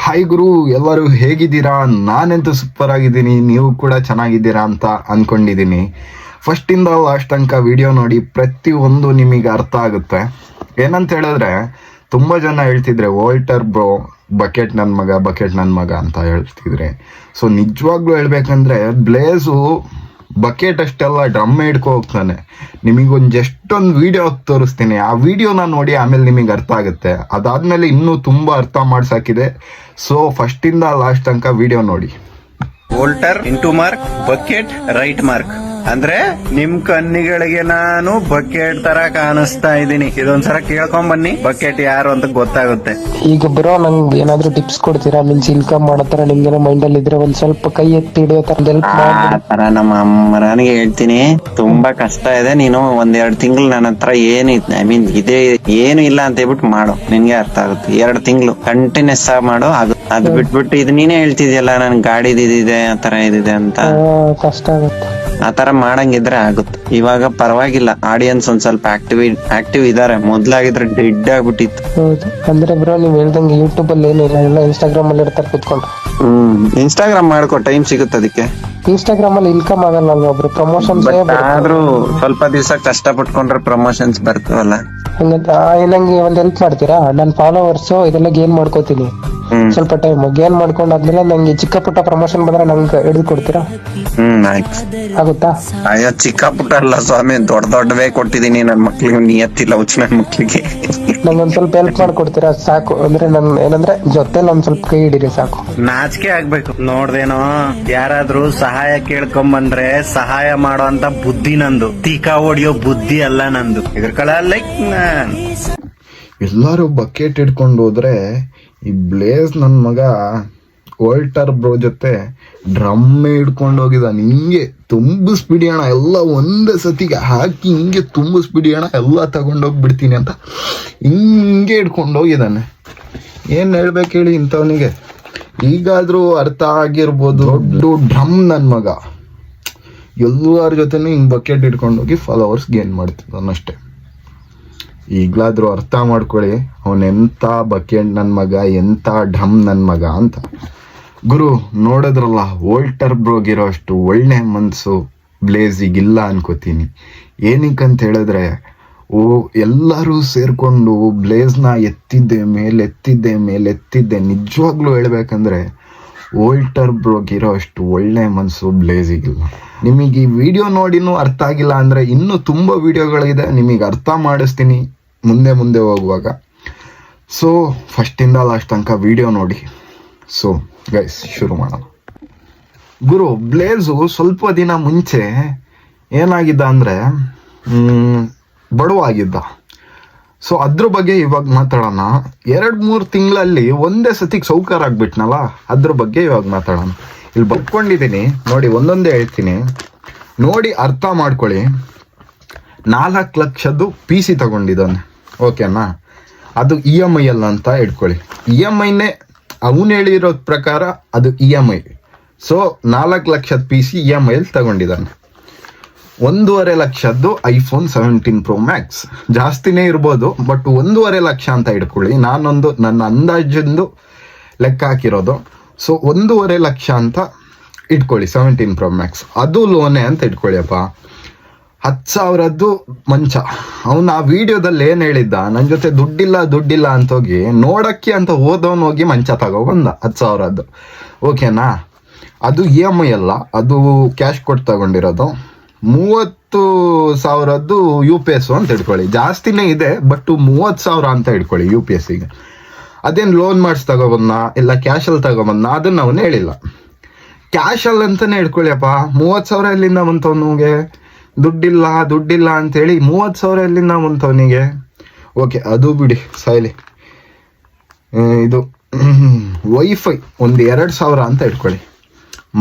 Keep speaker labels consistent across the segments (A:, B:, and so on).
A: Hi ಗುರು, ಎಲ್ಲರೂ ಹೇಗಿದ್ದೀರಾ? ನಾನಂತೂ ಸೂಪರ್ ಆಗಿದ್ದೀನಿ, ನೀವು ಕೂಡ ಚೆನ್ನಾಗಿದ್ದೀರಾ ಅಂತ ಅಂದ್ಕೊಂಡಿದ್ದೀನಿ. ಫಸ್ಟಿಂದ ಲಾಸ್ಟ್ ತನಕ ವಿಡಿಯೋ ನೋಡಿ, ಪ್ರತಿಯೊಂದು ನಿಮಗೆ ಅರ್ಥ ಆಗುತ್ತೆ. ಏನಂತ ಹೇಳಿದ್ರೆ, ತುಂಬ ಜನ ಹೇಳ್ತಿದ್ರೆ ವೋಲ್ಟರ್ ಬ್ರೋ ಬಕೆಟ್ ನನ್ನ ಮಗ ಅಂತ ಹೇಳ್ತಿದ್ರೆ. ಸೊ ನಿಜವಾಗ್ಲೂ ಹೇಳ್ಬೇಕಂದ್ರೆ ಬ್ಲೇಸು ಬಕೆಟ್ ಅಷ್ಟೆಲ್ಲ ಡ್ರಮ್ ಹಿಡ್ಕೊ ಹೋಗ್ತಾನೆ. ನಿಮಗೊಂದು ಜಸ್ಟ್ ಒಂದು ವಿಡಿಯೋ ತೋರಿಸ್ತೀನಿ, ಆ ವಿಡಿಯೋನ ನೋಡಿ ಆಮೇಲೆ ನಿಮಗೆ ಅರ್ಥ ಆಗುತ್ತೆ. ಅದಾದ್ಮೇಲೆ ಇನ್ನೂ ತುಂಬ ಅರ್ಥ ಮಾಡ್ಸಾಕಿದೆ. ಸೊ ಫಸ್ಟಿಂದ ಲಾಸ್ಟ್ ತನಕ ವಿಡಿಯೋ ನೋಡಿ.
B: ವೋಲ್ಟರ್ into mark bucket right mark ಅಂದ್ರೆ ನಿಮ್ ಕಣ್ಣಿಗಳಿಗೆ ನಾನು ಬಕೆಟ್ ತರ ಕಾಣಿಸ್ತಾ ಇದ್ದೀನಿ. ಇದೊಂದ್ಸಲ ಕೇಳ್ಕೊಂಡ್ ಬನ್ನಿ, ಬಕೆಟ್ ಯಾರು ಅಂತ ಗೊತ್ತಾಗುತ್ತೆ.
C: ಈಗ ಬ್ರೋ ನಂಗೆ ಏನಾದ್ರು ಟಿಪ್ಸ್ ಕೊಡ್ತೀರಾ? ಮೀನ್ಸ್ ಇನ್ಕಮ್ ಮಾಡೋ ನಿಮ್ಗೆ ಮೈಂಡ್ ಅಲ್ಲಿ ಇದ್ರೆ ಒಂದ್ ಸ್ವಲ್ಪ ಕೈ ಎತ್ತಿ ಹಿಡಿಯೋ ತರ ಹೆಲ್ಪ್ ಮಾಡಿ.
D: ತರ ನಮ್ಮ ಅಮ್ಮನಿಗೆ ಹೇಳ್ತೀನಿ, ತುಂಬಾ ಕಷ್ಟ ಇದೆ, ನೀನು 1-2 ತಿಂಗಳು ನನ್ನ ಹತ್ರ ಏನಿತ್ತು ಐ ಮೀನ್ ಇದೇ ಏನು ಇಲ್ಲ ಅಂತ ಹೇಳ್ಬಿಟ್ಟು ಮಾಡು, ನಿನ್ಗೆ ಅರ್ಥ ಆಗುತ್ತೆ. 2 ತಿಂಗಳು ಕಂಟಿನ್ಯೂಸ್ ಆಗಿ ಮಾಡು. ಅದು ಬಿಟ್ಬಿಟ್ಟು ಇದು ನೀನೇ ಹೇಳ್ತಿದ್ಯಲ್ಲ ನನ್ ಗಾಡಿದ್ ಇದಿದೆ ಆತರ ಇದಿದೆ ಅಂತ,
C: ಕಷ್ಟ ಆಗುತ್ತೆ.
D: ಆತರ ಮಾಡಂಗಿದ್ರೆ ಆಗುತ್ತೆ. ಇವಾಗ ಪರವಾಗಿಲ್ಲ, ಆಡಿಯನ್ಸ್ ಒಂದ್ ಸ್ವಲ್ಪ ಆಕ್ಟಿವ್ ಇದಾರೆ. ಮೊದ್ಲಾಗಿದ್ರೆ ಡೆಡ್ ಆಗ್ಬಿಟ್ಟಿತ್ತು.
C: ಹೌದು, ಅಂದ್ರೆ ಬ್ರೋ ನೀವ್ ಹೇಳ್ದಂಗೆ ಯೂಟ್ಯೂಬ್ ಅಲ್ಲಿ ಏನಿಲ್ಲ, ಎಲ್ಲ ಇನ್ಸ್ಟಾಗ್ರಾಮ್ ಅಲ್ಲಿ ಇರ್ತಾರೆ ಕುತ್ಕೊಂಡು.
D: ಇನ್ಸ್ಟಾಗ್ರಾಮ್ ಮಾಡ್ಕೊ, ಟೈಮ್ ಸಿಗುತ್ತೆ ಅದಕ್ಕೆ.
C: ಇನ್ಸ್ಟಾಗ್ರಾಮ್ ಅಲ್ಲಿ ಇನ್ಕಮ್ ಆಗಲ್ಲ ಅಲ್ವಾ ಬ್ರೋ? ಪ್ರಮೋಷನ್ಸ್
D: ಆದ್ರೂ ಸ್ವಲ್ಪ ದಿವಸ ಕಷ್ಟ ಪಟ್ಕೊಂಡ್ರೆ ಪ್ರಮೋಷನ್ಸ್ ಬರ್ತವಲ್ಲ.
C: ನಂಗೆ ಒಂದ್ ಹೆಲ್ಪ್ ಮಾಡ್ತೀರಾ? ನನ್ ಫಾಲೋವರ್ಸ್ ಇದೆಲ್ಲ ಗೇನ್ ಮಾಡ್ಕೋತೀನಿ, ಸ್ವಲ್ಪ ಟೈಮ್ ಗೇನ್ ಮಾಡ್ಕೊಂಡಾದ್ಮೇಲೆ ನಂಗೆ ಚಿಕ್ಕ ಪುಟ್ಟ ಪ್ರಮೋಷನ್ ಬಂದ್ರೆ ನಂಗೆ ಹಿಡಿದು ಕೊಡ್ತೀರಾ?
D: ಆಯ್ತು,
C: ಆಗುತ್ತಾ?
D: ಅಯ್ಯೋ ಚಿಕ್ಕ ಪುಟ್ಟ ಅಲ್ಲ ಸ್ವಾಮಿ, ದೊಡ್ಡವೇ ಕೊಟ್ಟಿದೀನಿ ನನ್ ಮಕ್ಳಿಗೆ. ನಿಯತ್ತಿಲ್ಲ ಹುಚ್ಚ ನನ್ ಮಕ್ಳಿಗೆ.
C: ನಂಗೊಂದ್ ಸ್ವಲ್ಪ ಹೆಲ್ಪ್ ಮಾಡ್ಕೊಡ್ತೀರಾ? ಸಾಕು, ಅಂದ್ರೆ ನನ್ ಏನಂದ್ರೆ ಜೊತೆಲಿ ಒಂದ್ ಸ್ವಲ್ಪ ಕೈ ಹಿಡೀರಿ ಸಾಕು.
B: ನಾಚಿಕೆ ಆಗ್ಬೇಕು ನೋಡ್ದೇನೋ, ಯಾರಾದ್ರೂ ಸಹಾಯ ಕೇಳ್ಕೊಂಬಂದ್ರೆ ಸಹಾಯ ಮಾಡೋ ಅಂತ ಬುದ್ಧಿ ನಂದು, ತೀಕಾ ಹೊಡಿಯೋ ಬುದ್ಧಿ ಅಲ್ಲ ನಂದು. ಇದ್ರ ಲೈಕ್
A: ಎಲ್ಲರೂ ಬಕೆಟ್ ಹಿಡ್ಕೊಂಡು ಹೋದ್ರೆ, ಈ ಬ್ಲೇಸ್ ನನ್ನ ಮಗ ವೋಲ್ಟರ್ ಬ್ರೋ ಜೊತೆ ಡ್ರಮ್ ಹಿಡ್ಕೊಂಡು ಹೋಗಿದ್ದಾನೆ. ಹಿಂಗೆ ತುಂಬಿಸ್ಬಿಡಿ ಅಣ್ಣ ಎಲ್ಲ ಒಂದೇ ಸತಿಗೆ ಹಾಕಿ, ಹಿಂಗೆ ತುಂಬಿಸ್ಬಿಡಿ ಅಣ್ಣ ಎಲ್ಲ ತಗೊಂಡೋಗ್ಬಿಡ್ತೀನಿ ಅಂತ ಹಿಂಗೆ ಹಿಡ್ಕೊಂಡು ಹೋಗಿದ್ದಾನೆ. ಏನು ಹೇಳ್ಬೇಕು ಹೇಳಿ ಇಂಥವನಿಗೆ? ಈಗಾದ್ರೂ ಅರ್ಥ ಆಗಿರ್ಬೋದು. ದೊಡ್ಡ ಡ್ರಮ್ ನನ್ನ ಮಗ ಎಲ್ಲರ ಜೊತೆನೂ ಹಿಂಗೆ ಬಕೆಟ್ ಹಿಡ್ಕೊಂಡು ಹೋಗಿ ಫಾಲೋವರ್ಸ್ ಗೇನ್ ಮಾಡ್ತಿದ್ದಾನಷ್ಟೆ. ಈಗಲಾದ್ರೂ ಅರ್ಥ ಮಾಡ್ಕೊಳ್ಳಿ, ಅವನೆಂಥ ಬಕೆಟ್ ನನ್ನ ಮಗ, ಎಂಥ ಢಮ್ ನನ್ನ ಮಗ ಅಂತ. ಗುರು ನೋಡಿದ್ರಲ್ಲ, ವೋಲ್ಟರ್ ಬ್ರೋಗಿರೋ ಅಷ್ಟು ಒಳ್ಳೆ ಮನಸ್ಸು ಬ್ಲೇಸಿಗಿಲ್ಲ ಅನ್ಕೋತೀನಿ. ಏನಕ್ಕಂತ ಹೇಳಿದ್ರೆ, ಎಲ್ಲರೂ ಸೇರಿಕೊಂಡು ಬ್ಲೇಸ್ನ ಎತ್ತಿದ್ದೆ ಮೇಲೆತ್ತಿದ್ದೆ. ನಿಜವಾಗ್ಲೂ ಹೇಳ್ಬೇಕಂದ್ರೆ ವೋಲ್ಟರ್ ಬ್ರೋಗಿರೋ ಅಷ್ಟು ಒಳ್ಳೆ ಮನಸ್ಸು ಬ್ಲೇಸಿಗಿಲ್ಲ. ನಿಮಗೆ ಈ ವಿಡಿಯೋ ನೋಡಿನೂ ಅರ್ಥ ಆಗಿಲ್ಲ ಅಂದರೆ ಇನ್ನೂ ತುಂಬ ವಿಡಿಯೋಗಳಿದೆ, ನಿಮಗೆ ಅರ್ಥ ಮಾಡಿಸ್ತೀನಿ ಮುಂದೆ ಹೋಗುವಾಗ. ಸೊ ಫಸ್ಟಿಂದ ಲಾಸ್ಟ್ ತನಕ ವಿಡಿಯೋ ನೋಡಿ. ಸೊ ಗೈಸ್ ಶುರು ಮಾಡೋಣ. ಗುರು ಬ್ಲೇಸು ಸ್ವಲ್ಪ ದಿನ ಮುಂಚೆ ಏನಾಗಿದ್ದ ಅಂದರೆ ಬಡವ ಆಗಿದ್ದ. ಸೊ ಅದ್ರ ಬಗ್ಗೆ ಇವಾಗ ಮಾತಾಡೋಣ. 2-3 ತಿಂಗಳಲ್ಲಿ ಒಂದೇ ಸತಿಗೆ ಸೌಕರ್ಯ ಆಗ್ಬಿಟ್ನಲ್ಲ, ಅದ್ರ ಬಗ್ಗೆ ಇವಾಗ ಮಾತಾಡೋಣ. ಇಲ್ಲಿ ಬರ್ಕೊಂಡಿದ್ದೀನಿ ನೋಡಿ, ಒಂದೊಂದೇ ಹೇಳ್ತೀನಿ ನೋಡಿ, ಅರ್ಥ ಮಾಡ್ಕೊಳ್ಳಿ. 4 ಲಕ್ಷದ್ದು PC ತಗೊಂಡಿದ್ದಾನೆ, ಓಕೆನಾ? ಅದು EMI ಅಲ್ಲ ಅಂತ ಇಟ್ಕೊಳ್ಳಿ. EMIನೇ ಅವನು ಹೇಳಿರೋ ಪ್ರಕಾರ ಅದು EMI. ಸೊ 4 ಲಕ್ಷದ PC EMI ತಗೊಂಡಿದ್ದಾನೆ. 1.5 ಲಕ್ಷದ್ದು iPhone 17 Pro Max. ಜಾಸ್ತಿನೇ ಇರ್ಬೋದು, ಬಟ್ 1.5 ಲಕ್ಷ ಅಂತ ಇಟ್ಕೊಳ್ಳಿ. ನನ್ನ ಅಂದಾಜಿಂದು ಲೆಕ್ಕ ಹಾಕಿರೋದು. ಸೊ 1.5 ಲಕ್ಷ ಅಂತ ಇಟ್ಕೊಳ್ಳಿ 17 Pro Max. ಅದು ಲೋನೇ ಅಂತ ಇಟ್ಕೊಳ್ಳಿಯಪ್ಪ. 10,000ದ್ದು ಮಂಚ. ಅವನು ಆ ವಿಡಿಯೋದಲ್ಲಿ ಏನು ಹೇಳಿದ್ದ, ನನ್ನ ಜೊತೆ ದುಡ್ಡಿಲ್ಲ ಅಂತೋಗಿ ನೋಡಕ್ಕೆ ಅಂತ ಹೋದವನು ಹೋಗಿ ಮಂಚ ತಗೊಬಂದ 10,000ದ್ದು, ಓಕೆನಾ? ಅದು EMI ಅಲ್ಲ, ಅದು ಕ್ಯಾಶ್ ಕೊಟ್ಟು ತಗೊಂಡಿರೋದು. 30,000ದ್ದು UPS ಅಂತ ಇಟ್ಕೊಳ್ಳಿ. ಜಾಸ್ತಿನೇ ಇದೆ, ಬಟ್ 30,000 ಅಂತ ಇಟ್ಕೊಳ್ಳಿ UPSಗೆ. ಅದೇನು ಲೋನ್ ಮಾಡಿಸಿ ತಗೊಬಂದ ಇಲ್ಲ ಕ್ಯಾಶಲ್ಲಿ ತಗೊಬಂದ ಅದನ್ನ ಅವನು ಹೇಳಿಲ್ಲ. ಕ್ಯಾಶಲ್ಲಿ ಅಂತಾನೆ ಇಟ್ಕೊಳ್ಳಿಯಪ್ಪ. 30,000 ಎಲ್ಲಿಂದ ಬಂತವನಿಗೆ? ದುಡ್ಡಿಲ್ಲ ಅಂತೇಳಿ 30,000 ಎಲ್ಲಿಂದ ಬಂತವನಿಗೆ? ಓಕೆ, ಅದು ಬಿಡಿ ಸಾಯ್ಲಿ. ಇದು ವೈಫೈ ಒಂದು 2,000 ಅಂತ ಇಟ್ಕೊಳ್ಳಿ.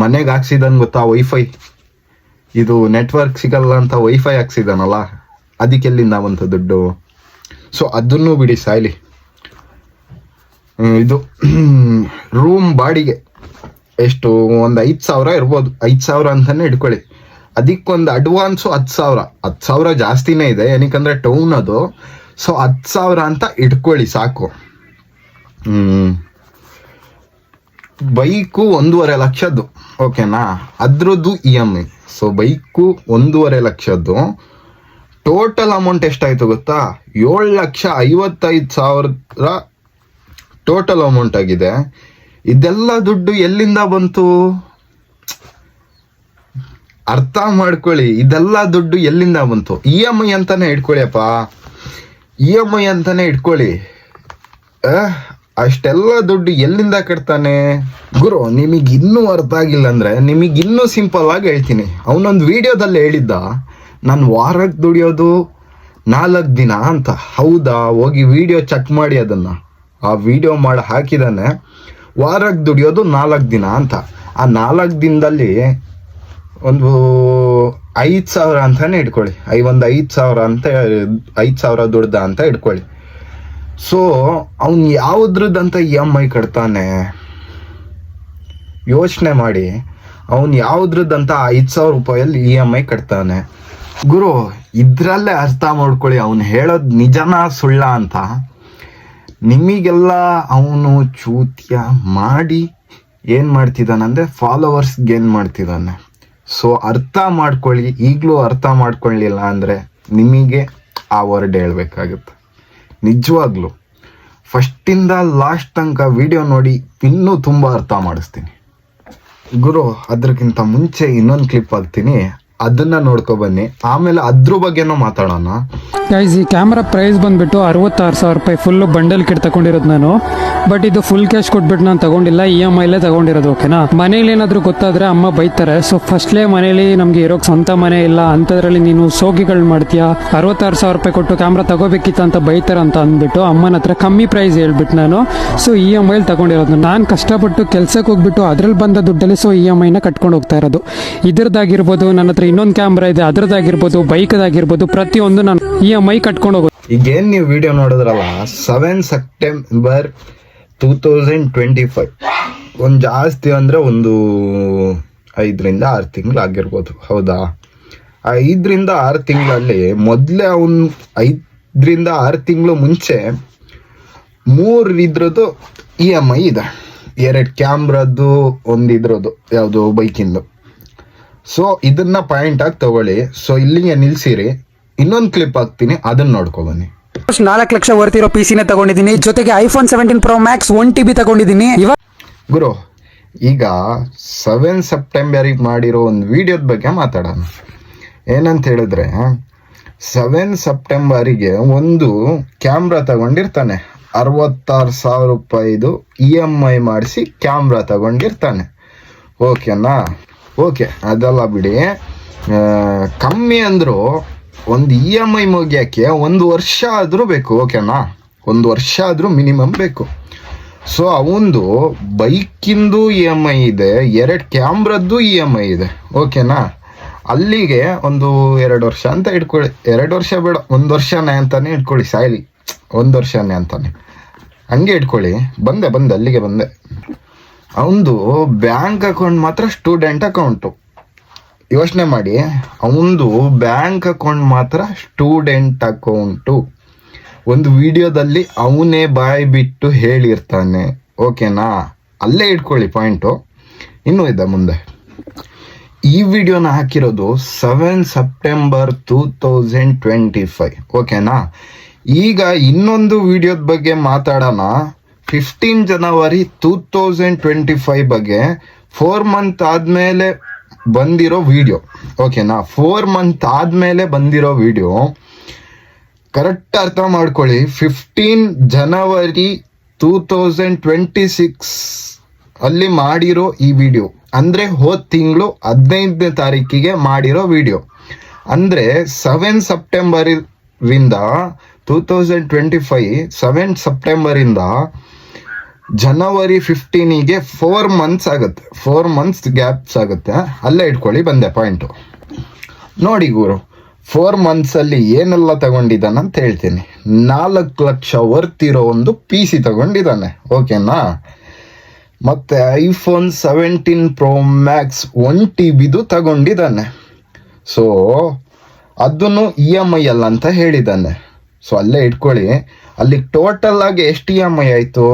A: ಮನೆಗೆ ಹಾಕ್ಸಿದನ್ ಗೊತ್ತಾ ವೈಫೈ? ಇದು ನೆಟ್ವರ್ಕ್ ಸಿಗಲ್ಲ ಅಂತ ವೈಫೈ ಹಾಕ್ಸಿದಾನಲ್ಲ, ಅದಕ್ಕೆಲ್ಲಿಂದ ಬಂತು ದುಡ್ಡು? ಸೊ ಅದನ್ನು ಬಿಡಿ ಸಾಯ್ಲಿ. ಇದು ರೂಮ್ ಬಾಡಿಗೆ ಎಷ್ಟು? ಒಂದು 5,000 ಇರ್ಬೋದು. 5,000 ಅಂತಾನೆ ಇಟ್ಕೊಳ್ಳಿ. ಅದಕ್ಕೊಂದು ಅಡ್ವಾನ್ಸು 10,000 ಜಾಸ್ತಿನೇ ಇದೆ, ಏನಕ್ಕಂದ್ರೆ ಟೌನ್ ಅದು. ಸೊ 10,000 ಅಂತ ಇಟ್ಕೊಳ್ಳಿ ಸಾಕು. ಬೈಕು 1.5 ಲಕ್ಷದ್ದು, ಓಕೆನಾ, ಅದ್ರದ್ದು EMI. ಸೊ ಬೈಕು 1.5 ಲಕ್ಷದ್ದು. ಟೋಟಲ್ ಅಮೌಂಟ್ ಎಷ್ಟಾಯ್ತು ಗೊತ್ತಾ? 7,55,000 ಟೋಟಲ್ ಅಮೌಂಟ್ ಆಗಿದೆ. ಇದೆಲ್ಲ ದುಡ್ಡು ಎಲ್ಲಿಂದ ಬಂತು ಅರ್ಥ ಮಾಡ್ಕೊಳ್ಳಿ. ಇದೆಲ್ಲ ದುಡ್ಡು ಎಲ್ಲಿಂದ ಬಂತು? EMI ಅಂತಾನೆ ಇಟ್ಕೊಳ್ಳಿಯಪ್ಪ, EMI ಅಂತಾನೆ ಇಟ್ಕೊಳ್ಳಿ. ಅಷ್ಟೆಲ್ಲ ದುಡ್ಡು ಎಲ್ಲಿಂದ ಕಟ್ತಾನೆ ಗುರು? ನಿಮಗೆ ಇನ್ನೂ ಅರ್ಥ ಆಗಿಲ್ಲ ಅಂದ್ರೆ ನಿಮಗೆ ಇನ್ನೂ ಸಿಂಪಲ್ ಆಗಿ ಹೇಳ್ತೀನಿ. ಅವನೊಂದು ವಿಡಿಯೋದಲ್ಲಿ ಹೇಳಿದ್ದ, ನಾನು ವಾರಕ್ಕೆ ದುಡಿಯೋದು 4 ದಿನ ಅಂತ. ಹೌದಾ? ಹೋಗಿ ವಿಡಿಯೋ ಚೆಕ್ ಮಾಡಿ, ಅದನ್ನ ಆ ವಿಡಿಯೋ ಮಾಡಿ ಹಾಕಿದಾನೆ. ವಾರಕ್ಕೆ ದುಡಿಯೋದು 4 ದಿನ ಅಂತ. ಆ 4 ದಿನದಲ್ಲಿ ಒಂದು 5,000 ಅಂತಾನೆ ಇಟ್ಕೊಳ್ಳಿ. ಒಂದು 5,000 ಅಂತ 5,000 ದುಡ್ದ ಅಂತ ಇಟ್ಕೊಳ್ಳಿ. ಸೊ ಅವನು ಯಾವುದ್ರದ್ದಂತ EMI ಕಟ್ತಾನೆ ಯೋಚನೆ ಮಾಡಿ. ಅವನು ಯಾವುದ್ರದ್ದಂತ 5,000 ರೂಪಾಯಲ್ಲಿ EMI ಕಟ್ತಾನೆ ಗುರು. ಇದ್ರಲ್ಲೇ ಅರ್ಥ ಮಾಡ್ಕೊಳ್ಳಿ ಅವನು ಹೇಳೋದು ನಿಜನಾ ಸುಳ್ಳ ಅಂತ. ನಿಮಗೆಲ್ಲ ಅವನು ಚೂತ್ಯ ಮಾಡಿ ಏನು ಮಾಡ್ತಿದ್ದಾನಂದ್ರೆ ಫಾಲೋವರ್ಸ್ ಗೇನ್ ಮಾಡ್ತಿದ್ದಾನೆ. ಸೊ ಅರ್ಥ ಮಾಡ್ಕೊಳ್ಳಿ. ಈಗಲೂ ಅರ್ಥ ಮಾಡ್ಕೊಳ್ಳಿಲ್ಲ ಅಂದರೆ ನಿಮಗೆ ಆ ವರ್ಡ್ ಹೇಳ್ಬೇಕಾಗುತ್ತೆ. ನಿಜವಾಗ್ಲೂ ಫಸ್ಟಿಂದ ಲಾಸ್ಟ್ ತನಕ ವಿಡಿಯೋ ನೋಡಿ ಇನ್ನೂ ತುಂಬ ಅರ್ಥ ಮಾಡಿಸ್ತೀನಿ ಗುರು. ಅದಕ್ಕಿಂತ ಮುಂಚೆ ಇನ್ನೊಂದು ಕ್ಲಿಪ್ ಹಾಕ್ತೀನಿ, ಅದನ್ನ ನೋಡ್ಕೊ ಬನ್ನಿ. ಆಮೇಲೆ ಅದ್ರ ಬಗ್ಗೆನೂ ಮಾತಾಡೋಣ.
E: ಗೈಸ್, ಈ ಕ್ಯಾಮ್ರಾ ಪ್ರೈಸ್ ಬಂದ್ಬಿಟ್ಟು 66,000 ರೂಪಾಯಿ ಫುಲ್ ಬಂಡಲ್ ಕಿಟ್ ತಗೊಂಡಿರೋದು ನಾನು. ಬಟ್ ಇದು ಫುಲ್ ಕ್ಯಾಶ್ ಕೊಟ್ಬಿಟ್ಟು ನಾನು ತಗೊಂಡಿಲ್ಲ, EMI ತಗೊಂಡಿರೋದು. ಓಕೆನಾ? ಮನೇಲಿ ಏನಾದರೂ ಗೊತ್ತಾದ್ರೆ ಅಮ್ಮ ಬೈತಾರೆ. ಸೊ ಫಸ್ಟ್ಲೇ ಮನೇಲಿ ನಮಗೆ ಇರೋಕೆ ಸ್ವಂತ ಮನೆ ಇಲ್ಲ, ಅಂಥದ್ರಲ್ಲಿ ನೀನು ಸೋಗಿಗಳು ಮಾಡ್ತೀಯಾ, 66,000 ರೂಪಾಯಿ ಕೊಟ್ಟು ಕ್ಯಾಮ್ರಾ ತಗೋಬೇಕಿತ್ತು ಅಂತ ಬೈತಾರೆ ಅಂತ ಅಂದ್ಬಿಟ್ಟು ಅಮ್ಮನ ಹತ್ರ ಕಮ್ಮಿ ಪ್ರೈಸ್ ಹೇಳ್ಬಿಟ್ಟು ನಾನು ಸೊ EMI ತಗೊಂಡಿರೋದು. ನಾನು ಕಷ್ಟಪಟ್ಟು ಕೆಲ್ಸಕ್ಕೆ ಹೋಗ್ಬಿಟ್ಟು ಅದ್ರಲ್ಲಿ ಬಂದ ದುಡ್ಡಲ್ಲಿ ಸೊ EMI ಕಟ್ಕೊಂಡು ಹೋಗ್ತಾ ಇರೋದು. ಇದ್ರದ್ದಾಗಿರ್ಬೋದು, ನನ್ನ ಹತ್ರ ಇನ್ನೊಂದು ಕ್ಯಾಮ್ರಾ ಇದೆ ಅದ್ರದ್ದಾಗಿರ್ಬೋದು, ಬೈಕ್ದಾಗಿರ್ಬೋದು, ಪ್ರತಿಯೊಂದು ನಾನು EMI ಕಟ್ಕೊಂಡು ಹೋಗೋದು.
A: ಈಗೇನು ನೀವು ವಿಡಿಯೋ ನೋಡಿದ್ರಲ್ಲ, 7 ಸೆಪ್ಟೆಂಬರ್ 2025, ಒಂದು ಜಾಸ್ತಿ ಅಂದರೆ ಒಂದು 5ರಿಂದ 6 ತಿಂಗಳು ಆಗಿರ್ಬೋದು. ಹೌದಾ? 5ರಿಂದ 6 ತಿಂಗಳಲ್ಲಿ ಮೊದಲೇ ಅವನು 5ರಿಂದ 6 ತಿಂಗಳು ಮುಂಚೆ 3 ಇದ್ರದ್ದು EMI ಇದೆ. 2 ಕ್ಯಾಮ್ರದ್ದು, 1 ಇದ್ರದ್ದು ಯಾವುದು ಬೈಕಿಂದು. ಸೊ ಇದನ್ನ ಪಾಯಿಂಟ್ ಆಗಿ ತಗೊಳ್ಳಿ. ಸೊ ಇಲ್ಲಿಗೆ ನಿಲ್ಸಿರಿ, ಇನ್ನೊಂದು ಕ್ಲಿಪ್ ಹಾಕ್ತೀನಿ, ಅದನ್ನ ನೋಡ್ಕೊ ಬನ್ನಿ.
F: 4 ಲಕ್ಷ ವರ್ತಿರೋ PC ತಗೊಂಡಿದ್ದೀನಿ, ಜೊತೆಗೆ iPhone 17 Pro Max 1 TB ತಗೊಂಡಿದ್ದೀನಿ.
A: ಗುರು, ಈಗ 7 ಸೆಪ್ಟೆಂಬರಿಗೆ ಮಾಡಿರೋ ಒಂದು ವಿಡಿಯೋದ ಬಗ್ಗೆ ಮಾತಾಡೋಣ. ಏನಂತ ಹೇಳಿದ್ರೆ, 7 ಸೆಪ್ಟೆಂಬರಿಗೆ ಒಂದು ಕ್ಯಾಮ್ರಾ ತಗೊಂಡಿರ್ತಾನೆ, 66,000 ರೂಪಾಯಿದು EMI ಮಾಡಿಸಿ ಕ್ಯಾಮ್ರಾ ತಗೊಂಡಿರ್ತಾನೆ. ಓಕೆನಾ? ಓಕೆ, ಅದೆಲ್ಲ ಬಿಡಿ. ಕಮ್ಮಿ ಅಂದರೂ ಒಂದು EMI ಮುಗಿಯೋಕ್ಕೆ 1 ವರ್ಷ ಆದರೂ ಬೇಕು. ಓಕೆನಾ? 1 ವರ್ಷ ಆದರೂ ಮಿನಿಮಮ್ ಬೇಕು. ಸೊ ಅವಂದು ಬೈಕಿಂದು EMI ಇದೆ, 2 ಕ್ಯಾಮ್ರದ್ದು EMI ಇದೆ. ಓಕೆನಾ? ಅಲ್ಲಿಗೆ ಒಂದು 2 ವರ್ಷ ಅಂತ ಇಟ್ಕೊಳ್ಳಿ. 2 ವರ್ಷ ಬೇಡ, 1 ವರ್ಷನೇ ಅಂತಾನೆ ಇಟ್ಕೊಳ್ಳಿ. ಸಾಯ್ಲಿ, 1 ವರ್ಷನೇ ಅಂತಾನೆ ಹಂಗೆ ಇಟ್ಕೊಳ್ಳಿ. ಬಂದೆ ಅಲ್ಲಿಗೆ ಬಂದೆ. ಅವನದು ಬ್ಯಾಂಕ್ ಅಕೌಂಟ್ ಮಾತ್ರ ಸ್ಟೂಡೆಂಟ್ ಅಕೌಂಟು. ಯೋಚನೆ ಮಾಡಿ, ಅವನದು ಬ್ಯಾಂಕ್ ಅಕೌಂಟ್ ಮಾತ್ರ ಸ್ಟೂಡೆಂಟ್ ಅಕೌಂಟು. ಒಂದು ವಿಡಿಯೋದಲ್ಲಿ ಅವನೇ ಬಾಯಿ ಬಿಟ್ಟು ಹೇಳಿರ್ತಾನೆ. ಓಕೆನಾ? ಅಲ್ಲೇ ಇಟ್ಕೊಳ್ಳಿ ಪಾಯಿಂಟು. ಇನ್ನೂ ಇದೆ ಮುಂದೆ. ಈ ವಿಡಿಯೋನ ಹಾಕಿರೋದು 7 ಸೆಪ್ಟೆಂಬರ್ 2025. ಓಕೆನಾ? ಈಗ ಇನ್ನೊಂದು ವಿಡಿಯೋದ ಬಗ್ಗೆ ಮಾತಾಡೋಣ. 15 ಜನವರಿ 2025 ಬಗ್ಗೆ 4 ಮಂತ್ ಆದಮೇಲೆ ಬಂದಿರೋ ವಿಡಿಯೋ. ಓಕೆನಾ? 4 ಮಂತ್ ಆದಮೇಲೆ ಬಂದಿರೋ ವಿಡಿಯೋ. ಕರೆಕ್ಟ್ ಅರ್ಥ ಮಾಡ್ಕೊಳ್ಳಿ. 15 ಜನವರಿ 2026 ಅಲ್ಲಿ ಮಾಡಿರೋ ಈ ವಿಡಿಯೋ ಅಂದರೆ ಹೋದ ತಿಂಗಳು 15ನೇ ತಾರೀಕಿಗೆ ಮಾಡಿರೋ ವಿಡಿಯೋ. ಅಂದರೆ 7 ಸೆಪ್ಟೆಂಬರಿಂದ 2025 7 ಸೆಪ್ಟೆಂಬರಿಂದ ಜನವರಿ 15ಗೆ 4 ಮಂತ್ಸ್ ಆಗುತ್ತೆ. 4 ಮಂತ್ಸ್ ಗ್ಯಾಪ್ಸ್ ಆಗುತ್ತೆ. ಅಲ್ಲೇ ಇಟ್ಕೊಳ್ಳಿ, ಬಂದೆ ಪಾಯಿಂಟು. ನೋಡಿ ಗುರು, 4 ಮಂತ್ಸಲ್ಲಿ ಏನೆಲ್ಲ ತಗೊಂಡಿದ್ದಾನೆ ಅಂತ ಹೇಳ್ತೀನಿ. 4 ಲಕ್ಷ ವರ್ತಿರೋ ಒಂದು PC ತಗೊಂಡಿದ್ದಾನೆ. ಓಕೆನಾ? ಮತ್ತೆ iPhone 17 Pro Max 1 TBದು ತಗೊಂಡಿದ್ದಾನೆ. ಸೊ ಅದನ್ನು EMI ಅಲ್ಲ ಅಂತ ಹೇಳಿದ್ದಾನೆ. ಸೊ ಅಲ್ಲೇ ಇಟ್ಕೊಳ್ಳಿ. ಅಲ್ಲಿ ಟೋಟಲ್ ಆಗಿ ಎಷ್ಟು EMI ಆಯಿತು?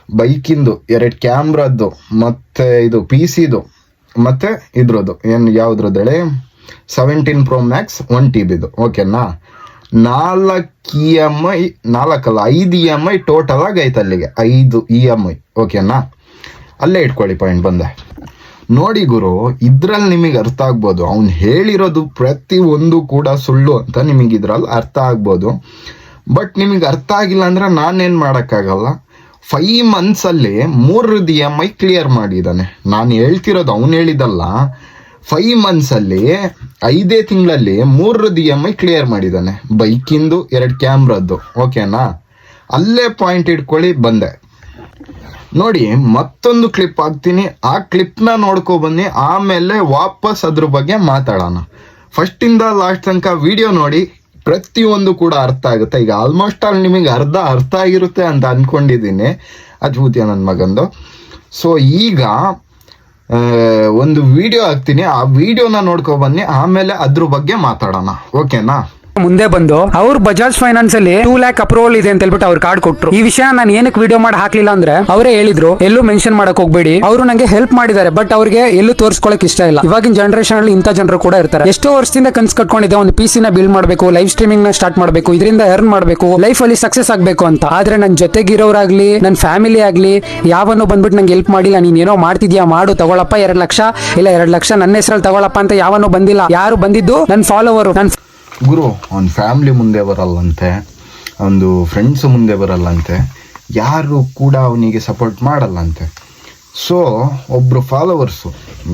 A: ಬೈಕಿಂದು 2 ಕ್ಯಾಮ್ರದ್ದು ಮತ್ತು ಇದು PC ದು ಮತ್ತು ಇದ್ರದ್ದು ಯಾವುದ್ರದ್ದು 17 Pro Max 1 TBದು. ಓಕೆನಾ, 4 EMI 5 EMI ಟೋಟಲ್ ಆಗೈತೆ ಅಲ್ಲಿಗೆ 5 EMI. ಓಕೆನಾ, ಅಲ್ಲೇ ಇಟ್ಕೊಳ್ಳಿ ಪಾಯಿಂಟ್ ಬಂದೆ. ನೋಡಿ ಗುರು, ಇದ್ರಲ್ಲಿ ನಿಮಗೆ ಅರ್ಥ ಆಗ್ಬೋದು, ಅವ್ನು ಹೇಳಿರೋದು ಪ್ರತಿಯೊಂದು ಕೂಡ ಸುಳ್ಳು ಅಂತ ನಿಮಗೆ ಇದ್ರಲ್ಲಿ ಅರ್ಥ ಆಗ್ಬೋದು. ಬಟ್ ನಿಮಗೆ ಅರ್ಥ ಆಗಿಲ್ಲ ಅಂದ್ರೆ ನಾನೇನು ಮಾಡೋಕ್ಕಾಗಲ್ಲ. 5 monthsಲ್ಲಿ 3 EMI ಕ್ಲಿಯರ್ ಮಾಡಿದ್ದಾನೆ. ನಾನು ಹೇಳ್ತಿರೋದು ಅವ್ನು ಹೇಳಿದಲ್ಲ. 5 monthsಲ್ಲಿ 5 ತಿಂಗಳಲ್ಲಿ 3 EMI ಕ್ಲಿಯರ್ ಮಾಡಿದ್ದಾನೆ, ಬೈಕಿಂದು 2 ಕ್ಯಾಮ್ರದ್ದು. ಓಕೆನಾ, ಅಲ್ಲೇ ಪಾಯಿಂಟ್ ಇಟ್ಕೊಳ್ಳಿ ಬಂದೆ. ನೋಡಿ, ಮತ್ತೊಂದು ಕ್ಲಿಪ್ ಹಾಕ್ತೀನಿ, ಆ ಕ್ಲಿಪ್ನ ನೋಡ್ಕೊ ಬನ್ನಿ, ಆಮೇಲೆ ವಾಪಸ್ ಅದ್ರ ಬಗ್ಗೆ ಮಾತಾಡೋಣ. ಫಸ್ಟಿಂದ ಲಾಸ್ಟ್ ತನಕ ವಿಡಿಯೋ ನೋಡಿ, ಪ್ರತಿಯೊಂದು ಕೂಡ ಅರ್ಥ ಆಗುತ್ತೆ. ಈಗ ಆಲ್ಮೋಸ್ಟ್ ಆಲ್ ನಿಮಗೆ ಅರ್ಥ ಆಗಿರುತ್ತೆ ಅಂತ ಅಂದ್ಕೊಂಡಿದ್ದೀನಿ, ಅದ್ಭುತ ನನ್ನ ಮಗಂದು. ಸೊ ಈಗ ಒಂದು ವಿಡಿಯೋ ಹಾಕ್ತೀನಿ, ಆ ವಿಡಿಯೋನ ನೋಡ್ಕೊ ಬನ್ನಿ, ಆಮೇಲೆ ಅದ್ರ ಬಗ್ಗೆ ಮಾತಾಡೋಣ. ಓಕೆನಾ?
F: ಮುಂದೆ ಬಂದು ಅವ್ರು ಬಜಾಜ್ ಫೈನಾನ್ಸ್ ಅಲ್ಲಿ 2 lakh ಅಪ್ರೂವಲ್ ಇದೆ ಅಂತ ಹೇಳ್ಬಿಟ್ಟು ಅವ್ರು ಕಾರ್ಡ್ ಕೊಟ್ರು. ಈ ವಿಷಯ ನಾನು ಏನಕ್ಕೆ ವಿಡಿಯೋ ಮಾಡಿ ಹಾಕ್ಲಿಲ್ಲ ಅಂದ್ರೆ ಅವರೇ ಹೇಳಿದ್ರು ಎಲ್ಲೂ ಮೆನ್ಷನ್ ಮಾಡಕ್ ಹೋಗ್ಬೇಡಿ, ಅವರು ನಂಗೆ ಹೆಲ್ಪ್ ಮಾಡಿದ್ದಾರೆ, ಬಟ್ ಅವ್ರಿಗೆ ಎಲ್ಲೂ ತೋರಿಸ್ಕೊಳಕ್ ಇಷ್ಟ ಇಲ್ಲ. ಇವಾಗಿನ ಜನರೇಷನ್ ಅಲ್ಲಿ ಇಂಥ ಜನರು ಕೂಡ ಇರ್ತಾರೆ. ಎಷ್ಟೋ ವರ್ಷದಿಂದ ಕನ್ಸ್ ಕಟ್ಕೊಂಡಿದ್ದೆ, ಒಂದು PC ನ ಬಿಲ್ಡ್ ಮಾಡಬೇಕು, ಲೈವ್ ಸ್ಟ್ರೀಮಿಂಗ್ ನ ಸ್ಟಾರ್ಟ್ ಮಾಡಬೇಕು, ಇದರಿಂದ ಎರ್ನ್ ಮಾಡಬೇಕು, ಲೈಫ್ ಅಲ್ಲಿ ಸಕ್ಸಸ್ ಆಗಬೇಕು ಅಂತ. ಆದ್ರೆ ನನ್ನ ಜೊತೆಗಿರೋರಾಗ್ಲಿ, ನನ್ನ ಫ್ಯಾಮಿಲಿ ಆಗ್ಲಿ ಯಾವನ್ನೂ ಬಂದ್ಬಿಟ್ಟು ನಂಗೆ ಹೆಲ್ಪ್ ಮಾಡಿಲ್ಲ. ನೀನ್ ಏನೋ ಮಾಡ್ತಿದ್ಯಾ, ಮಾಡು, ತಗೊಳಪ್ಪ 2 ಲಕ್ಷ ಇಲ್ಲ 2 ಲಕ್ಷ ನನ್ನ ಹೆಸರಲ್ಲಿ ತಗೊಳಪ್ಪ ಅಂತ ಯಾವನ್ನೂ ಬಂದಿಲ್ಲ. ಯಾರು ಬಂದಿದ್ದು ನನ್ನ ಫಾಲೋವರು.
A: ಗುರು, ಅವ್ನ ಫ್ಯಾಮಿಲಿ ಮುಂದೆ ಬರಲ್ಲಂತೆ, ಒಂದು ಫ್ರೆಂಡ್ಸ್ ಮುಂದೆ ಬರಲ್ಲಂತೆ, ಯಾರು ಕೂಡ ಅವನಿಗೆ ಸಪೋರ್ಟ್ ಮಾಡಲ್ಲಂತೆ. ಸೊ ಒಬ್ಬರು ಫಾಲೋವರ್ಸು,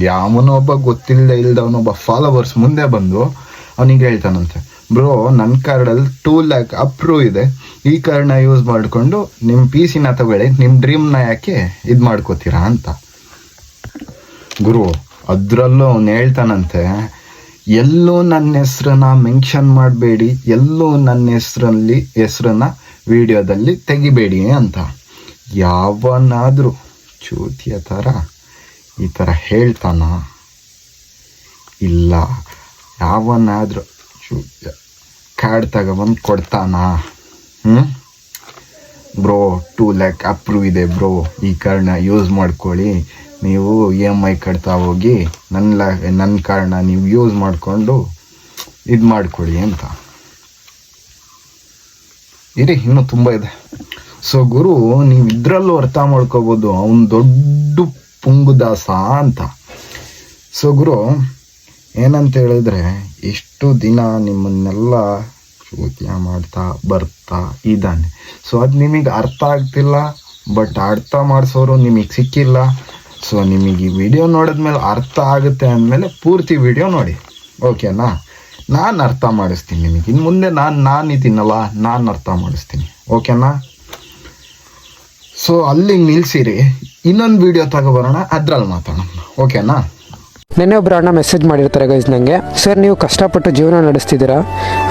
A: ಯಾವನೊಬ್ಬ ಗೊತ್ತಿಲ್ಲದೆ ಇಲ್ದವನೊಬ್ಬ ಫಾಲೋವರ್ಸ್ ಮುಂದೆ ಬಂದು ಅವನಿಗೆ ಹೇಳ್ತಾನಂತೆ, ಬ್ರೋ ನನ್ನ ಕಾರ್ಡಲ್ಲಿ 2 lakh ಅಪ್ರೂವ್ ಇದೆ, ಈ ಕಾರ್ಡ್ನ ಯೂಸ್ ಮಾಡಿಕೊಂಡು ನಿಮ್ಮ PC ನ ತಗೊಳ್ಳಿ, ನಿಮ್ಮ ಡ್ರೀಮ್ನ ಯಾಕೆ ಇದು ಮಾಡ್ಕೋತೀರಾ ಅಂತ. ಗುರು, ಅದರಲ್ಲೂ ಅವನು ಹೇಳ್ತಾನಂತೆ, ಎಲ್ಲೂ ನನ್ನ ಹೆಸ್ರನ್ನ ಮೆನ್ಷನ್ ಮಾಡಬೇಡಿ, ಎಲ್ಲೂ ನನ್ನ ಹೆಸ್ರನ್ನ ವಿಡಿಯೋದಲ್ಲಿ ತೆಗಿಬೇಡಿ ಅಂತ. ಯಾವನಾದರೂ ಚೂತಿಯ ಥರ ಈ ಥರ ಹೇಳ್ತಾನ? ಇಲ್ಲ. ಯಾವನಾದರೂ ಕಾರ್ಡ್ ತಗೊಬಂದು ಕೊಡ್ತಾನ? ಬ್ರೋ 2 lakh ಅಪ್ರೂವ್ ಇದೆ ಬ್ರೋ, ಈ ಕಾರ್ಡ್ನ ಯೂಸ್ ಮಾಡ್ಕೊಳ್ಳಿ, ನೀವು EMI ಕಟ್ತಾ ಹೋಗಿ ನನ್ನ ಕಾರ್ಡ್ನ ನೀವು ಯೂಸ್ ಮಾಡಿಕೊಂಡು ಇದು ಮಾಡ್ಕೊಳ್ಳಿ ಅಂತ. ಇರಿ, ಇನ್ನೂ ತುಂಬ ಇದೆ. ಸೊ ಗುರು, ನೀವು ಇದರಲ್ಲೂ ಅರ್ಥ ಮಾಡ್ಕೋಬೋದು ಅವನು ದೊಡ್ಡ ಪುಂಗುದಾಸ ಅಂತ. ಸೊ ಗುರು, ಏನಂತ ಹೇಳಿದ್ರೆ, ಇಷ್ಟು ದಿನ ನಿಮ್ಮನ್ನೆಲ್ಲ ಚೂತ್ಯ ಮಾಡ್ತಾ ಬರ್ತಾ ಇದ್ದಾನೆ. ಸೊ ಅದು ನಿಮಗೆ ಅರ್ಥ ಆಗ್ತಿಲ್ಲ, ಬಟ್ ಅರ್ಥ ಮಾಡಿಸೋರು ನಿಮಗೆ ಸಿಕ್ಕಿಲ್ಲ. ಸೊ ನಿಮಗೆ ಈ ವಿಡಿಯೋ ನೋಡಿದ್ಮೇಲೆ ಅರ್ಥ ಆಗುತ್ತೆ ಅಂದಮೇಲೆ ಪೂರ್ತಿ ವಿಡಿಯೋ ನೋಡಿ. ಓಕೆನಾ? ನಾನು ಅರ್ಥ ಮಾಡಿಸ್ತೀನಿ ನಿಮಗೆ. ಇನ್ನು ಮುಂದೆ ನಾನು ಇದ್ದೀನಲ್ಲ, ನಾನು ಅರ್ಥ ಮಾಡಿಸ್ತೀನಿ. ಓಕೆನಾ? ಸೊ ಅಲ್ಲಿಗೆ ನಿಲ್ಸಿರಿ, ಇನ್ನೊಂದು ವಿಡಿಯೋ ತಗೊಬರೋಣ, ಅದ್ರಲ್ಲಿ ಮಾತಾಡೋಣ. ಓಕೆನಾ?
C: ನೆನ್ನೆ ಒಬ್ಬರು ಅಣ್ಣ ಮೆಸೇಜ್ ಮಾಡಿರ್ತಾರೆ ಗೈಸ್ ನನಗೆ, ಸರ್ ನೀವು ಕಷ್ಟಪಟ್ಟು ಜೀವನ ನಡೆಸ್ತಿದ್ದೀರಾ,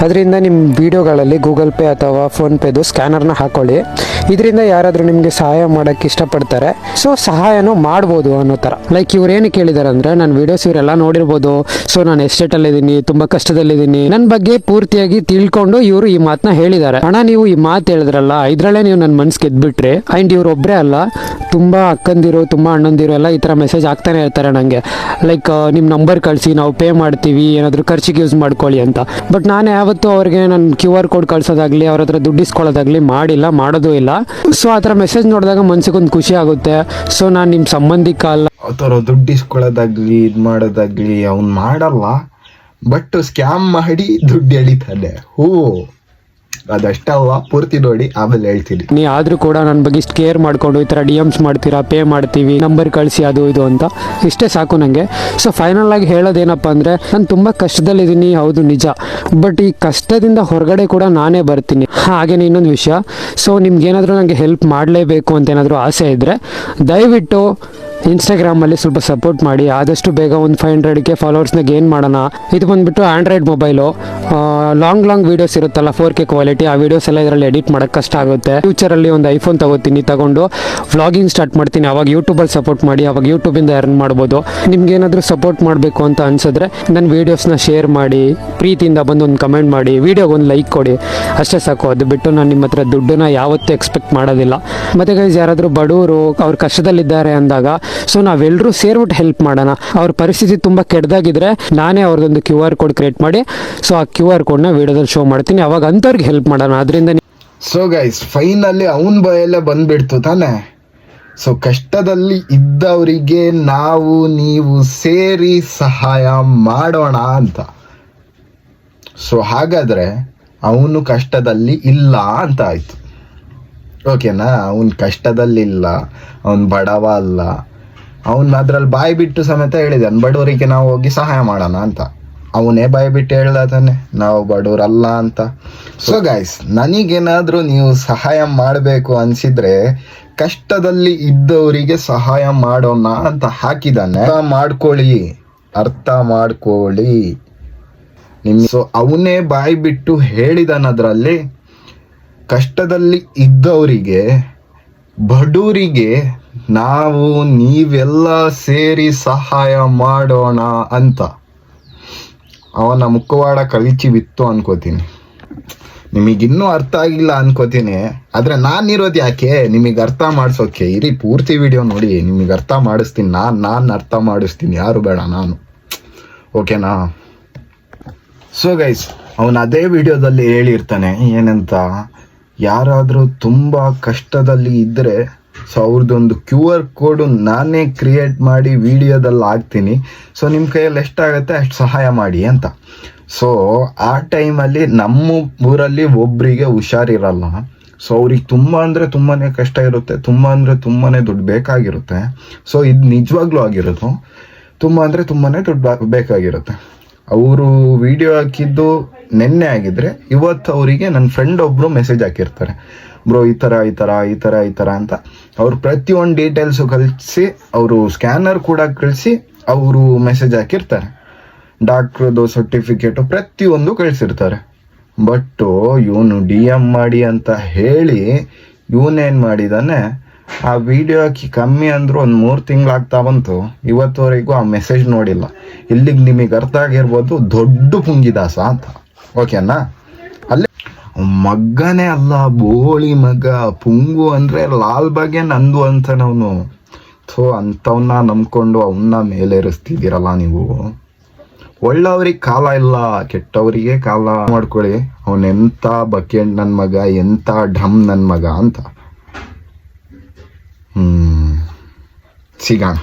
C: ಅದರಿಂದ ನಿಮ್ಮ ವೀಡಿಯೋಗಳಲ್ಲಿ ಗೂಗಲ್ ಪೇ ಅಥವಾ ಫೋನ್ಪೇದು ಸ್ಕ್ಯಾನರ್ನ ಹಾಕೊಳ್ಳಿ, ಇದರಿಂದ ಯಾರಾದರೂ ನಿಮಗೆ ಸಹಾಯ ಮಾಡೋಕ್ಕೆ ಇಷ್ಟಪಡ್ತಾರೆ, ಸೊ ಸಹಾಯನೂ ಮಾಡ್ಬೋದು ಅನ್ನೋ ಥರ. ಲೈಕ್ ಇವ್ರು ಏನು ಕೇಳಿದ್ದಾರೆ ಅಂದರೆ, ನನ್ನ ವೀಡಿಯೋಸ್ ಇವರೆಲ್ಲ ನೋಡಿರ್ಬೋದು, ಸೊ ನಾನು ಎಸ್ಟೇಟಲ್ಲಿದ್ದೀನಿ, ತುಂಬ ಕಷ್ಟದಲ್ಲಿದ್ದೀನಿ, ನನ್ನ ಬಗ್ಗೆ ಪೂರ್ತಿಯಾಗಿ ತಿಳ್ಕೊಂಡು ಇವರು ಈ ಮಾತನ್ನ ಹೇಳಿದ್ದಾರೆ. ಅಣ್ಣ ನೀವು ಈ ಮಾತು ಹೇಳಿದ್ರಲ್ಲ, ಇದರಲ್ಲೇ ನೀವು ನನ್ನ ಮನ್ಸು ಗೆದ್ಬಿಟ್ರಿ. ಆ್ಯಂಡ್ ಇವ್ರು ಒಬ್ಬರೇ ಅಲ್ಲ, ತುಂಬ ಅಕ್ಕಂದಿರು, ತುಂಬ ಅಣ್ಣಂದಿರು ಎಲ್ಲ ಈ ಥರ ಮೆಸೇಜ್ ಆಗ್ತಾನೆ ಇರ್ತಾರೆ ನನಗೆ. ಲೈಕ್ ನಿಮ್ಮ ನಂಬರ್ ಕಳಿಸಿ, ನಾವು ಪೇ ಮಾಡ್ತೀವಿ, ಏನಾದರೂ ಖರ್ಚಿಗೆ ಯೂಸ್ ಮಾಡ್ಕೊಳ್ಳಿ ಅಂತ. ಬಟ್ ನಾನು ಯಾವತ್ತೂ ಅವ್ರಿಗೆ ನನ್ನ QR ಕೋಡ್ ಕಳ್ಸೋದಾಗಲಿ, ಅವ್ರ ಹತ್ರ ದುಡ್ಡು ಇಸ್ಕೊಳ್ಳೋದಾಗಲಿ ಮಾಡಿಲ್ಲ, ಮಾಡೋದು ಇಲ್ಲ. ಸೊ ಆ ಥರ ಮೆಸೇಜ್ ನೋಡಿದಾಗ ಮನ್ಸಿಗೊಂದು ಖುಷಿ ಆಗುತ್ತೆ. ಸೊ ನಾನು ನಿಮ್ಮ ಸಂಬಂಧಿಕ ಅಲ್ಲ.
A: ಆ ಥರ ದುಡ್ಡು ಇಸ್ಕೊಳ್ಳೋದಾಗ್ಲಿ, ಇದು ಮಾಡೋದಾಗ್ಲಿ ಅವ್ನು ಮಾಡಲ್ಲ, ಬಟ್ ಸ್ಕ್ಯಾಮ್ ಮಾಡಿ ದುಡ್ಡು ಎಳಿತಾನೆ. ಅದಷ್ಟಲ್ಲ, ಪೂರ್ತಿ ನೋಡಿ ಆಮೇಲೆ ಹೇಳ್ತೀನಿ.
C: ನೀ ಆದರೂ ಕೂಡ ನನ್ನ ಬಗ್ಗೆ ಇಷ್ಟು ಕೇರ್ ಮಾಡಿಕೊಂಡು ಈ ಥರ DMs ಮಾಡ್ತೀರಾ, ಪೇ ಮಾಡ್ತೀವಿ, ನಂಬರ್ ಕಳಿಸಿ, ಅದು ಇದು ಅಂತ, ಇಷ್ಟೇ ಸಾಕು ನನಗೆ. ಸೊ ಫೈನಲ್ ಆಗಿ ಹೇಳೋದೇನಪ್ಪ ಅಂದರೆ, ನಾನು ತುಂಬ ಕಷ್ಟದಲ್ಲಿದ್ದೀನಿ, ಹೌದು ನಿಜ, ಬಟ್ ಈ ಕಷ್ಟದಿಂದ ಹೊರಗಡೆ ಕೂಡ ನಾನೇ ಬರ್ತೀನಿ. ಹಾಗೇನೇ ಇನ್ನೊಂದು ವಿಷಯ, ಸೊ ನಿಮ್ಗೇನಾದರೂ ನನಗೆ ಹೆಲ್ಪ್ ಮಾಡಲೇಬೇಕು ಅಂತ ಏನಾದರೂ ಆಸೆ ಇದ್ದರೆ ದಯವಿಟ್ಟು ಇನ್ಸ್ಟಾಗ್ರಾಮಲ್ಲಿ ಸ್ವಲ್ಪ ಸಪೋರ್ಟ್ ಮಾಡಿ. ಆದಷ್ಟು ಬೇಗ ಒಂದು 500ಕ್ಕೆ ಫಾಲೋವರ್ಸ್ನ ಗೇನ್ ಮಾಡೋಣ. ಇದು ಬಂದುಬಿಟ್ಟು ಆಂಡ್ರಾಯ್ಡ್ ಮೊಬೈಲು. ಲಾಂಗ್ ವೀಡಿಯೋಸ್ ಇರುತ್ತಲ್ಲ 4K ಕ್ವಾಲಿಟಿ, ಆ ವೀಡಿಯೋಸ್ ಎಲ್ಲ ಇದರಲ್ಲಿ ಎಡಿಟ್ ಮಾಡೋಕ್ಕೆ ಕಷ್ಟ ಆಗುತ್ತೆ. ಫ್ಯೂಚರಲ್ಲಿ ಒಂದು ಐಫೋನ್ ತಗೊಂಡು ವ್ಲಾಗಿಂಗ್ ಸ್ಟಾರ್ಟ್ ಮಾಡ್ತೀನಿ. ಅವಾಗ ಯೂಟ್ಯೂಬಲ್ಲಿ ಸಪೋರ್ಟ್ ಮಾಡಿ, ಅವಾಗ ಯೂಟ್ಯೂಬಿಂದ ಅರ್ನ್ ಮಾಡ್ಬೋದು. ನಿಮ್ಗೇನಾದರೂ ಸಪೋರ್ಟ್ ಮಾಡಬೇಕು ಅಂತ ಅನ್ಸಿದ್ರೆ ನನ್ನ ವೀಡಿಯೋಸ್ನ ಶೇರ್ ಮಾಡಿ, ಪ್ರೀತಿಯಿಂದ ಬಂದು ಒಂದು ಕಮೆಂಟ್ ಮಾಡಿ, ವೀಡಿಯೋಗೆ ಒಂದು ಲೈಕ್ ಕೊಡಿ, ಅಷ್ಟೇ ಸಾಕು. ಅದು ಬಿಟ್ಟು ನಾನು ನಿಮ್ಮ ಹತ್ರ ದುಡ್ಡನ್ನ ಯಾವತ್ತೂ ಎಕ್ಸ್ಪೆಕ್ಟ್ ಮಾಡೋದಿಲ್ಲ. ಮತ್ತು ಗೈಸ್, ಯಾರಾದರೂ ಬಡವರು ಅವ್ರ ಕಷ್ಟದಲ್ಲಿದ್ದಾರೆ ಅಂದಾಗ ಸೊ ನಾವೆಲ್ಲರೂ ಸೇರ್ಬಿಟ್ಟು ಹೆಲ್ಪ್ ಮಾಡೋಣ. ಅವ್ರ ಪರಿಸ್ಥಿತಿ ತುಂಬ ಕೆಟ್ಟದಾಗಿದ್ರೆ ನಾನೇ ಅವ್ರದ್ದೊಂದು QR ಕೋಡ್ ಕ್ರಿಯೇಟ್ ಮಾಡಿ ಸೊ ಆ QR ಕೋಡ್ನ ವೀಡಿಯೋದಲ್ಲಿ ಶೋ ಮಾಡ್ತೀನಿ. ಅವಾಗ ಅಂಥವ್ರಿಗೆ ಹೆಲ್ಪ್ ಮಾಡೋಣ. ಅದರಿಂದ
A: ಸೊ ಗೈಸ್, ಫೈನಲಿ ಅವನ ಬಾಯಲ್ಲೇ ಬಂದ್ಬಿಡ್ತು ತಾನೆ. ಸೊ ಕಷ್ಟದಲ್ಲಿ ಇದ್ದವರಿಗೆ ನೀವು ಸೇರಿ ಸಹಾಯ ಮಾಡೋಣ ಅಂತ. ಸೊ ಹಾಗಾದ್ರೆ ಅವನು ಕಷ್ಟದಲ್ಲಿ ಇಲ್ಲ ಅಂತ ಆಯ್ತು. ಓಕೆನಾ? ಅವನು ಕಷ್ಟದಲ್ಲಿಲ್ಲ, ಅವನು ಬಡವ ಅಲ್ಲ. ಅವನು ಅದ್ರಲ್ಲಿ ಬಾಯಿ ಬಿಟ್ಟು ಸಮೇತ ಹೇಳಿದೆ ಬಡವರಿಗೆ ನಾವು ಹೋಗಿ ಸಹಾಯ ಮಾಡೋಣ ಅಂತ. ಅವನೇ ಬಾಯಿ ಬಿಟ್ಟು ಹೇಳ್ದ ತಾನೆ ನಾವು ಬಡವರಲ್ಲ ಅಂತ. ಸೊ ಗೈಸ್, ನನಗೇನಾದರೂ ನೀವು ಸಹಾಯ ಮಾಡಬೇಕು ಅನಿಸಿದ್ರೆ ಕಷ್ಟದಲ್ಲಿ ಇದ್ದವರಿಗೆ ಸಹಾಯ ಮಾಡೋಣ ಅಂತ ಹಾಕಿದ್ದಾನೆ. ಅರ್ಥ ಮಾಡ್ಕೊಳ್ಳಿ. ಸೊ ಅವನೇ ಬಾಯಿ ಬಿಟ್ಟು ಹೇಳಿದನದ್ರಲ್ಲಿ ಕಷ್ಟದಲ್ಲಿ ಇದ್ದವರಿಗೆ, ಬಡವರಿಗೆ ನೀವೆಲ್ಲ ಸೇರಿ ಸಹಾಯ ಮಾಡೋಣ ಅಂತ. ಅವನ ಮುಖವಾಡ ಕಳಿಚಿ ಬಿತ್ತು ಅನ್ಕೋತೀನಿ. ನಿಮಗಿನ್ನೂ ಅರ್ಥ ಆಗಿಲ್ಲ ಅನ್ಕೋತೀನಿ. ಆದರೆ ನಾನಿರೋದು ಯಾಕೆ ನಿಮಗೆ ಅರ್ಥ ಮಾಡಿಸೋಕೆ. ಇರಿ, ಪೂರ್ತಿ ವಿಡಿಯೋ ನೋಡಿ, ನಿಮಗೆ ಅರ್ಥ ಮಾಡಿಸ್ತೀನಿ. ನಾನು ಅರ್ಥ ಮಾಡಿಸ್ತೀನಿ, ಯಾರು ಬೇಡ, ನಾನು. ಓಕೆನಾ? ಸೊ ಗೈಸ್, ಅವನು ಅದೇ ವಿಡಿಯೋದಲ್ಲಿ ಹೇಳಿರ್ತಾನೆ ಏನಂತ, ಯಾರಾದರೂ ತುಂಬ ಕಷ್ಟದಲ್ಲಿ ಇದ್ದರೆ ಸೊ ಅವ್ರದ್ದೊಂದು QR ಕೋಡು ನಾನೇ ಕ್ರಿಯೇಟ್ ಮಾಡಿ ವಿಡಿಯೋದಲ್ಲಿ ಹಾಕ್ತೀನಿ. ಸೊ ನಿಮ್ಮ ಕೈಯಲ್ಲಿ ಎಷ್ಟಾಗುತ್ತೆ ಅಷ್ಟು ಸಹಾಯ ಮಾಡಿ ಅಂತ. ಸೊ ಆ ಟೈಮಲ್ಲಿ ನಮ್ಮ ಊರಲ್ಲಿ ಒಬ್ಬರಿಗೆ ಹುಷಾರಿರಲ್ಲ. ಸೊ ಅವ್ರಿಗೆ ತುಂಬ ಅಂದರೆ ತುಂಬಾ ಕಷ್ಟ ಇರುತ್ತೆ, ತುಂಬ ಅಂದರೆ ತುಂಬಾ ದುಡ್ಡು ಬೇಕಾಗಿರುತ್ತೆ. ಸೊ ಇದು ನಿಜವಾಗ್ಲೂ ಆಗಿರೋದು. ತುಂಬ ಅಂದರೆ ತುಂಬಾ ದುಡ್ಡು ಬೇಕಾಗಿರುತ್ತೆ. ಅವರು ವಿಡಿಯೋ ಹಾಕಿದ್ದು ನೆನ್ನೆ ಆಗಿದ್ರೆ ಇವತ್ತು ಅವರಿಗೆ ನನ್ನ ಫ್ರೆಂಡ್ ಒಬ್ಬರು ಮೆಸೇಜ್ ಹಾಕಿರ್ತಾರೆ, ಬ್ರೋ ಈ ಥರ ಅಂತ. ಅವ್ರು ಪ್ರತಿಯೊಂದು ಡೀಟೇಲ್ಸು ಕಳಿಸಿ, ಅವರು ಸ್ಕ್ಯಾನರ್ ಕೂಡ ಕಳಿಸಿ ಅವರು ಮೆಸೇಜ್ ಹಾಕಿರ್ತಾರೆ. ಡಾಕ್ಟ್ರದ್ದು ಸರ್ಟಿಫಿಕೇಟು ಪ್ರತಿಯೊಂದು ಕಳಿಸಿರ್ತಾರೆ. ಬಟ್ಟು ಇವನು DM ಮಾಡಿ ಅಂತ ಹೇಳಿ ಇವನೇನು ಮಾಡಿದಾನೆ, ಆ ವಿಡಿಯೋ ಹಾಕಿ ಕಮ್ಮಿ ಅಂದರೂ ಒಂದು 3 ತಿಂಗಳಾಗ್ತಾ ಬಂತು. ಇವತ್ತುವರೆಗೂ ಆ ಮೆಸೇಜ್ ನೋಡಿಲ್ಲ. ಇಲ್ಲಿಗೆ ನಿಮಗೆ ಅರ್ಥ ಆಗಿರ್ಬೋದು ದೊಡ್ಡ ಪುಂಗಿದಾಸ ಅಂತ. ಓಕೆನಾ? ಅಲ್ಲೇ ಮಗ್ಗನೇ ಅಲ್ಲ, ಬೋಳಿ ಮಗ. ಪುಂಗು ಅಂದರೆ ಲಾಲ್ ಬಾಗೆ ನಂದು ಅಂತನವನು. ಥೋ, ಅಂಥವನ್ನ ನಂಬ್ಕೊಂಡು ಅವನ್ನ ಮೇಲೇರಿಸ್ತಿದ್ದೀರಲ್ಲ ನೀವು. ಒಳ್ಳೆಯವ್ರಿಗೆ ಕಾಲ ಇಲ್ಲ, ಕೆಟ್ಟವರಿಗೆ ಕಾಲ ಮಾಡ್ಕೊಳ್ಳಿ. ಅವನೆಂಥ ಬಕೆಟ್ ನನ್ನ ಮಗ, ಎಂಥ ಢಮ್ ನನ್ನ ಮಗ ಅಂತ. ಸಿಗೋಣ.